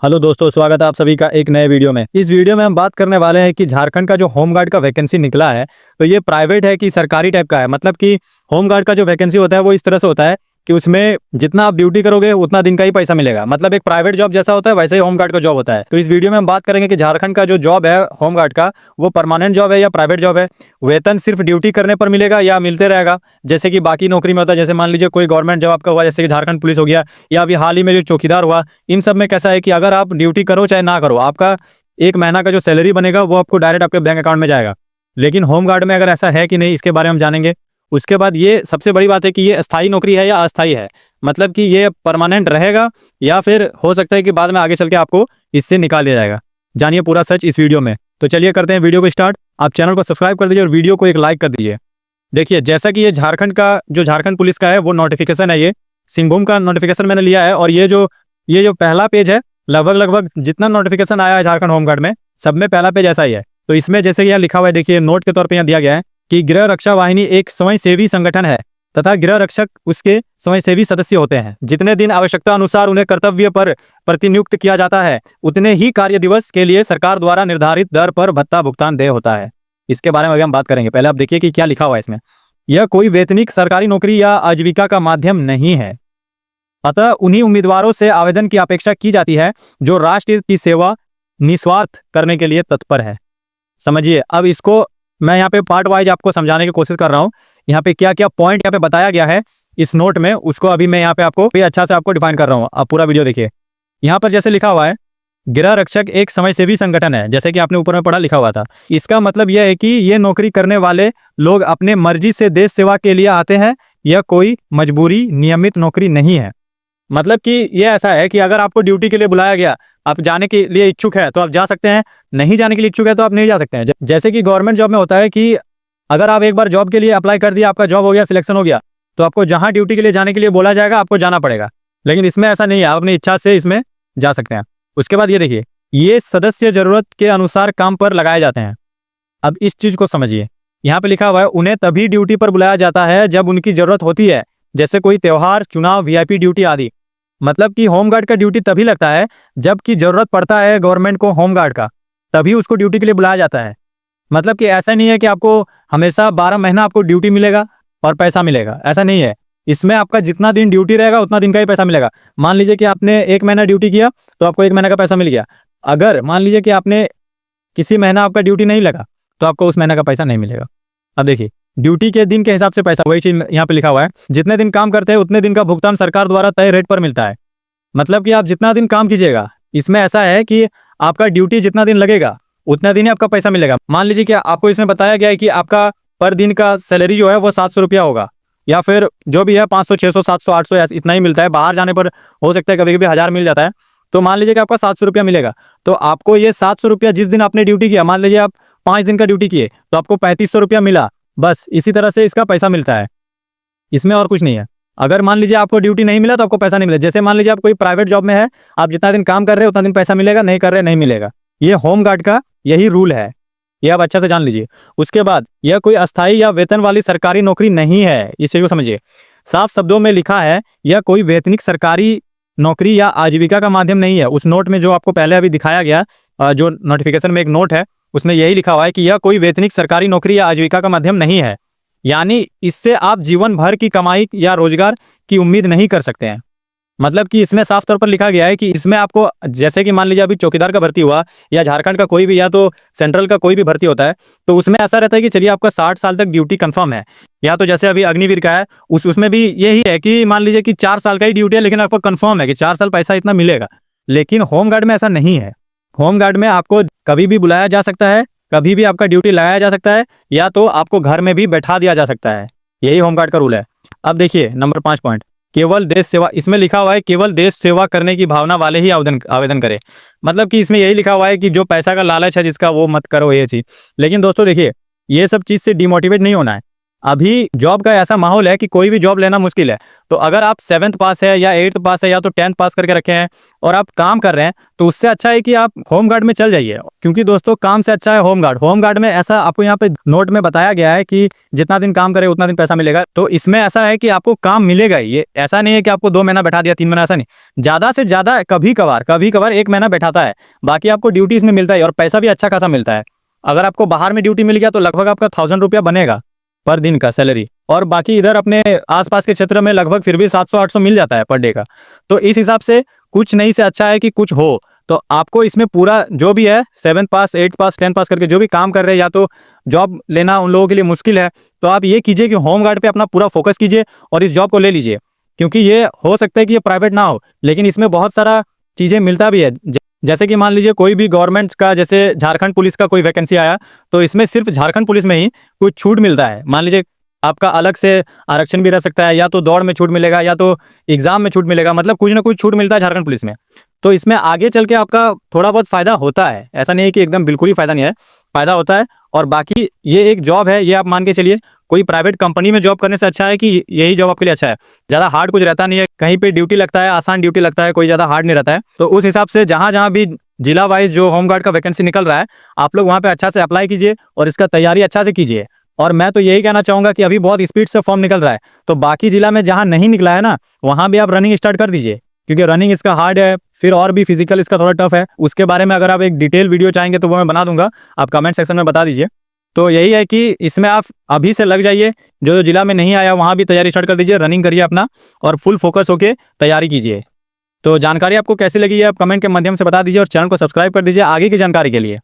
Hello दोस्तों, स्वागत है आप सभी का एक नए वीडियो में। इस वीडियो में हम बात करने वाले हैं कि झारखंड का जो होमगार्ड का वैकेंसी निकला है तो ये प्राइवेट है कि सरकारी टाइप का है। मतलब कि होमगार्ड का जो वैकेंसी होता है वो इस तरह से होता है कि उसमें जितना आप ड्यूटी करोगे उतना दिन का ही पैसा मिलेगा। मतलब एक प्राइवेट जॉब जैसा होता है वैसे ही होमगार्ड का जॉब होता है। तो इस वीडियो में हम बात करेंगे कि झारखंड का जो जॉब है होमगार्ड का वो परमानेंट जॉब है या प्राइवेट जॉब है, वेतन सिर्फ ड्यूटी करने पर मिलेगा या मिलते रहेगा जैसे कि बाकी नौकरी में होता है। जैसे मान लीजिए कोई गवर्नमेंट जॉब आपका हुआ, जैसे कि झारखंड पुलिस हो गया या अभी हाल ही में जो चौकीदार हुआ, इन सब में कैसा है कि अगर आप ड्यूटी करो चाहे ना करो, आपका एक महीना का जो सैलरी बनेगा वो आपको डायरेक्ट आपके बैंक अकाउंट में जाएगा। लेकिन होमगार्ड में अगर ऐसा है कि नहीं, इसके बारे में हम जानेंगे। उसके बाद ये सबसे बड़ी बात है कि ये अस्थायी नौकरी है या अस्थायी है, मतलब कि ये परमानेंट रहेगा या फिर हो सकता है कि बाद में आगे चल के आपको इससे निकाल दिया जाएगा। जानिए पूरा सच इस वीडियो में। तो चलिए करते हैं वीडियो को स्टार्ट। आप चैनल को सब्सक्राइब कर दीजिए और वीडियो को एक लाइक कर दीजिए। देखिए, जैसा कि ये झारखंड का जो झारखंड पुलिस का है वो नोटिफिकेशन है, ये सिंहभूम का नोटिफिकेशन मैंने लिया है। और ये जो पहला पेज है, लगभग जितना नोटिफिकेशन आया है झारखंड होमगार्ड में सब में पहला पेज ऐसा ही है। तो इसमें जैसे यहाँ लिखा हुआ है, देखिए नोट के तौर पे यहाँ दिया गया है कि गृह रक्षा वाहिनी एक स्वयंसेवी संगठन है तथा गृह रक्षक उसके स्वयंसेवी सदस्य होते हैं। जितने दिन आवश्यकता अनुसार उन्हें कर्तव्य पर प्रतिनियुक्त किया जाता है उतने ही कार्य दिवस के लिए सरकार द्वारा निर्धारित दर पर भत्ता भुगतान देय होता है। इसके बारे में अभी हम बात करेंगे। पहले आप देखिए कि क्या लिखा हुआ है इसमें। यह कोई वेतनिक सरकारी नौकरी या आजीविका का माध्यम नहीं है, अतः उन्हीं उम्मीदवारों से आवेदन की अपेक्षा की जाती है जो राष्ट्र की सेवा निस्वार्थ करने के लिए तत्पर है। समझिए, अब इसको मैं यहाँ पे पार्ट वाइज आपको समझाने की कोशिश कर रहा हूँ। यहाँ पे क्या क्या पॉइंट यहाँ पे बताया गया है इस नोट में, उसको अभी मैं यहाँ पे आपको अच्छा से आपको डिफाइन कर रहा हूँ। आप पूरा वीडियो देखिए। यहाँ पर जैसे लिखा हुआ है, गृह रक्षक एक समाजसेवी संगठन है, जैसे कि आपने ऊपर में पढ़ा लिखा हुआ था। इसका मतलब यह है कि ये नौकरी करने वाले लोग अपने मर्जी से देश सेवा के लिए आते हैं, यह कोई मजबूरी नियमित नौकरी नहीं है। मतलब कि ये ऐसा है कि अगर आपको ड्यूटी के लिए बुलाया गया, आप जाने के लिए इच्छुक है तो आप जा सकते हैं, नहीं जाने के लिए इच्छुक है तो आप नहीं जा सकते हैं। जैसे कि गवर्नमेंट जॉब में होता है कि अगर आप एक बार जॉब के लिए अप्लाई कर दिया, आपका जॉब हो गया, सिलेक्शन हो गया, तो आपको जहां ड्यूटी के लिए जाने के लिए बोला जाएगा आपको जाना पड़ेगा। लेकिन इसमें ऐसा नहीं है, आप अपनी इच्छा से इसमें जा सकते हैं। उसके बाद ये देखिए, ये सदस्य जरूरत के अनुसार काम पर लगाए जाते हैं। अब इस चीज को समझिए, यहाँ पे लिखा हुआ है उन्हें तभी ड्यूटी पर बुलाया जाता है जब उनकी जरूरत होती है, जैसे कोई त्योहार, चुनाव, वीआईपी ड्यूटी आदि। मतलब कि होमगार्ड का ड्यूटी तभी लगता है जबकि जरूरत पड़ता है गवर्नमेंट को होमगार्ड का, तभी उसको ड्यूटी के लिए बुलाया जाता है। मतलब कि ऐसा नहीं है कि आपको हमेशा 12 महीना आपको ड्यूटी मिलेगा और पैसा मिलेगा, ऐसा नहीं है। इसमें आपका जितना दिन ड्यूटी रहेगा उतना दिन का ही पैसा मिलेगा। मान लीजिए कि आपने 1 महीना ड्यूटी किया तो आपको 1 महीने का पैसा मिल गया। अगर मान लीजिए कि आपने किसी महीना आपका ड्यूटी नहीं लगा तो आपको उस महीने का पैसा नहीं मिलेगा। अब देखिए, ड्यूटी के दिन के हिसाब से पैसा, वही चीज यहाँ पे लिखा हुआ है, जितने दिन काम करते हैं उतने दिन का भुगतान सरकार द्वारा तय रेट पर मिलता है। मतलब कि आप जितना दिन काम कीजिएगा, इसमें ऐसा है कि आपका ड्यूटी जितना दिन लगेगा उतना दिन ही आपका पैसा मिलेगा। मान लीजिए कि आपको इसमें बताया गया है कि आपका पर दिन का सैलरी जो है वो 700 रुपया होगा, या फिर जो भी है 500, 600, 700, 800 इतना ही मिलता है। बाहर जाने पर हो सकता है कभी कभी 1000 मिल जाता है। तो मान लीजिए कि आपका 700 रुपया मिलेगा, तो आपको ये 700 रुपया जिस दिन आपने ड्यूटी किया, मान लीजिए आप 5 दिन का ड्यूटी किए तो आपको 3500 रुपया मिला। बस इसी तरह से इसका पैसा मिलता है, इसमें और कुछ नहीं है। अगर मान लीजिए आपको ड्यूटी नहीं मिला तो आपको पैसा नहीं मिला। जैसे मान लीजिए आप कोई प्राइवेट जॉब में है, आप जितना दिन काम कर रहे हो उतना दिन पैसा मिलेगा, नहीं कर रहे नहीं मिलेगा। ये होमगार्ड का यही रूल है, ये आप अच्छा से जान लीजिए। उसके बाद यह कोई अस्थायी या वेतन वाली सरकारी नौकरी नहीं है, इस चीज को समझिए। साफ शब्दों में लिखा है, यह कोई वेतनिक सरकारी नौकरी या आजीविका का माध्यम नहीं है। उस नोट में जो आपको पहले अभी दिखाया गया, जो नोटिफिकेशन में एक नोट है उसमें यही लिखा हुआ है कि यह कोई वेतनिक सरकारी नौकरी या आजीविका का माध्यम नहीं है, यानी इससे आप जीवन भर की कमाई या रोजगार की उम्मीद नहीं कर सकते हैं। मतलब कि इसमें साफ तौर पर लिखा गया है कि इसमें आपको, जैसे कि मान लीजिए अभी चौकीदार का भर्ती हुआ या झारखंड का कोई भी या तो सेंट्रल का कोई भी भर्ती होता है, तो उसमें ऐसा रहता है कि चलिए आपका 60 साल तक ड्यूटी कंफर्म है। या तो जैसे अभी अग्निवीर का है, उसमें भी यही है कि मान लीजिए कि 4 साल का ही ड्यूटी है, लेकिन आपको कंफर्म है कि 4 साल पैसा इतना मिलेगा। लेकिन होमगार्ड में ऐसा नहीं है। होमगार्ड में आपको कभी भी बुलाया जा सकता है, कभी भी आपका ड्यूटी लगाया जा सकता है, या तो आपको घर में भी बैठा दिया जा सकता है। यही होमगार्ड का रूल है। अब देखिए नंबर 5 पॉइंट, केवल देश सेवा। इसमें लिखा हुआ है केवल देश सेवा करने की भावना वाले ही आवेदन करें। मतलब कि इसमें यही लिखा हुआ है कि जो पैसा का लालच है जिसका, वो मत करो ये चीज। लेकिन दोस्तों देखिए, ये सब चीज से डिमोटिवेट नहीं होना है। अभी जॉब का ऐसा माहौल है कि कोई भी जॉब लेना मुश्किल है। तो अगर आप 7th पास है या 8th पास है या तो 10th पास करके रखे हैं और आप काम कर रहे हैं, तो उससे अच्छा है कि आप होमगार्ड में चल जाइए। क्योंकि दोस्तों काम से अच्छा है होमगार्ड। होमगार्ड में ऐसा आपको यहाँ पे नोट में बताया गया है कि जितना दिन काम करे उतना दिन पैसा मिलेगा। तो इसमें ऐसा है कि आपको काम मिलेगा ही। ये ऐसा नहीं है कि आपको 2 महीना बैठा दिया, 3 महीना, ऐसा नहीं। ज्यादा से ज्यादा कभी कभार 1 महीना बैठाता है। बाकी आपको ड्यूटी इसमें मिलता है और पैसा भी अच्छा खासा मिलता है। अगर आपको बाहर में ड्यूटी मिल गया तो लगभग आपका 1000 रुपया बनेगा पर दिन का सैलरी। और बाकी इधर अपने आसपास के क्षेत्र में लगभग फिर भी 700-800 मिल जाता है पर डे का। तो इस हिसाब से कुछ नहीं से अच्छा है कि कुछ हो। तो आपको इसमें पूरा जो भी है 7th पास 8th पास 10th पास करके जो भी काम कर रहे हैं, या तो जॉब लेना उन लोगों के लिए मुश्किल है, तो आप ये कीजिए कि होमगार्ड पे अपना पूरा फोकस कीजिए और इस जॉब को ले लीजिए। क्योंकि ये हो सकता है कि ये प्राइवेट ना हो, लेकिन इसमें बहुत सारा चीजें मिलता भी है। जैसे कि मान लीजिए कोई भी गवर्नमेंट का, जैसे झारखंड पुलिस का कोई वैकेंसी आया, तो इसमें सिर्फ झारखंड पुलिस में ही कुछ छूट मिलता है। मान लीजिए आपका अलग से आरक्षण भी रह सकता है, या तो दौड़ में छूट मिलेगा या तो एग्जाम में छूट मिलेगा, मतलब कुछ ना कुछ छूट मिलता है झारखंड पुलिस में। तो इसमें आगे चल के आपका थोड़ा बहुत फायदा होता है। ऐसा नहीं है कि एकदम बिल्कुल ही फायदा नहीं है, फायदा होता है। और बाकी ये एक जॉब है, ये आप मान के चलिए। कोई प्राइवेट कंपनी में जॉब करने से अच्छा है कि यही जॉब आपके लिए अच्छा है। ज़्यादा हार्ड कुछ रहता नहीं है, कहीं पे ड्यूटी लगता है, आसान ड्यूटी लगता है, कोई ज़्यादा हार्ड नहीं रहता है। तो उस हिसाब से जहाँ जहाँ भी जिला वाइज जो होमगार्ड का वैकेंसी निकल रहा है, आप लोग वहाँ पे अच्छा से अप्लाई कीजिए और इसका तैयारी अच्छा से कीजिए। और मैं तो यही कहना चाहूँगा कि अभी बहुत स्पीड से फॉर्म निकल रहा है, तो बाकी जिला में जहाँ नहीं निकला है ना, वहाँ भी आप रनिंग स्टार्ट कर दीजिए। क्योंकि रनिंग इसका हार्ड है, फिर और भी फिजिकल इसका थोड़ा टफ है। उसके बारे में अगर आप एक डिटेल वीडियो चाहेंगे तो वो मैं बना दूंगा, आप कमेंट सेक्शन में बता दीजिए। तो यही है कि इसमें आप अभी से लग जाइए। जो जिला में नहीं आया वहाँ भी तैयारी स्टार्ट कर दीजिए, रनिंग करिए अपना और फुल फोकस होके तैयारी कीजिए। तो जानकारी आपको कैसी लगी है आप कमेंट के माध्यम से बता दीजिए और चैनल को सब्सक्राइब कर दीजिए आगे की जानकारी के लिए।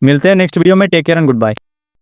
मिलते हैं नेक्स्ट वीडियो में। Take care and good bye.